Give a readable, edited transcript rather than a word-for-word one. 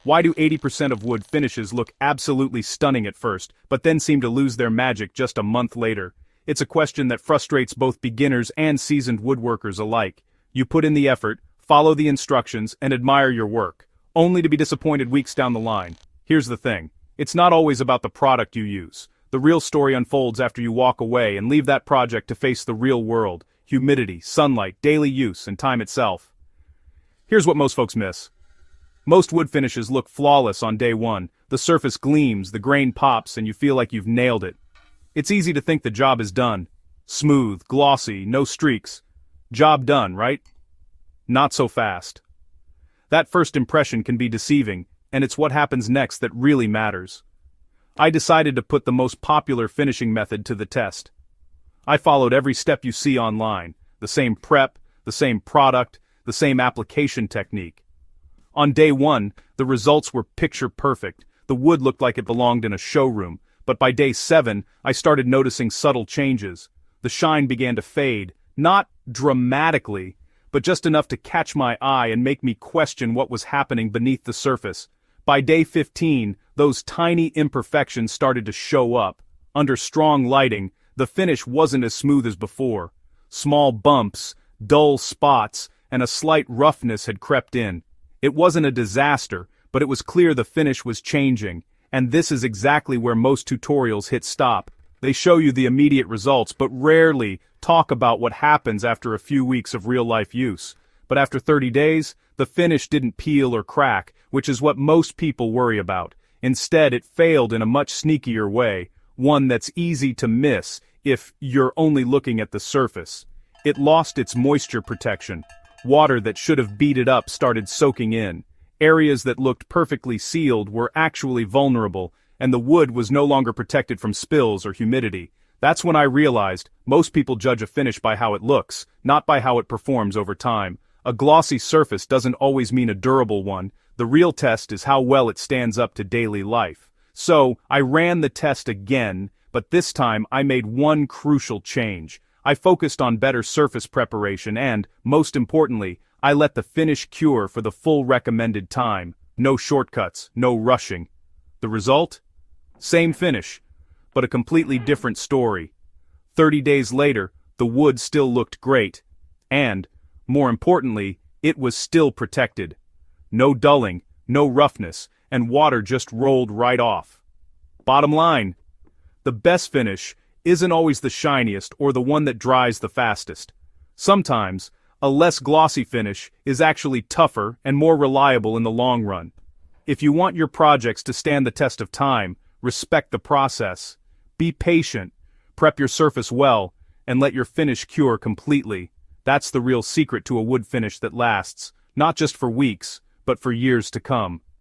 Why do 80% of wood finishes look absolutely stunning at first, but then seem to lose their magic just a month later? It's a question that frustrates both beginners and seasoned woodworkers alike. You put in the effort, follow the instructions, and admire your work, only to be disappointed weeks down the line. Here's the thing. It's not always about the product you use. The real story unfolds after you walk away and leave that project to face the real world: humidity, sunlight, daily use, and time itself. Here's what most folks miss. Most wood finishes look flawless on day one. The surface gleams, the grain pops, and you feel like you've nailed it. It's easy to think the job is done. Smooth, glossy, no streaks. Job done, right? Not so fast. That first impression can be deceiving, and it's what happens next that really matters. I decided to put the most popular finishing method to the test. I followed every step you see online: the same prep, the same product, the same application technique. On day one, the results were picture perfect. The wood looked like it belonged in a showroom, but by day 7, I started noticing subtle changes. The shine began to fade, not dramatically, but just enough to catch my eye and make me question what was happening beneath the surface. By day 15, those tiny imperfections started to show up. Under strong lighting, the finish wasn't as smooth as before. Small bumps, dull spots, and a slight roughness had crept in. It wasn't a disaster, but it was clear the finish was changing, and this is exactly where most tutorials hit stop. They show you the immediate results, but rarely talk about what happens after a few weeks of real-life use. But after 30 days, the finish didn't peel or crack, which is what most people worry about. Instead, it failed in a much sneakier way, one that's easy to miss if you're only looking at the surface. It lost its moisture protection. Water that should have beat it up started soaking in. Areas that looked perfectly sealed were actually vulnerable, and the wood was no longer protected from spills or humidity. That's when I realized most people judge a finish by how it looks, not by how it performs over time. A glossy surface doesn't always mean a durable one. The real test is how well it stands up to daily life. So, I ran the test again, but this time I made one crucial change. I focused on better surface preparation and, most importantly, I let the finish cure for the full recommended time. No shortcuts, no rushing. The result? Same finish, but a completely different story. 30 days later, the wood still looked great. And, more importantly, it was still protected. No dulling, no roughness, and water just rolled right off. Bottom line: the best finish isn't always the shiniest or the one that dries the fastest. Sometimes, a less glossy finish is actually tougher and more reliable in the long run. If you want your projects to stand the test of time, respect the process. Be patient, prep your surface well, and let your finish cure completely. That's the real secret to a wood finish that lasts, not just for weeks, but for years to come.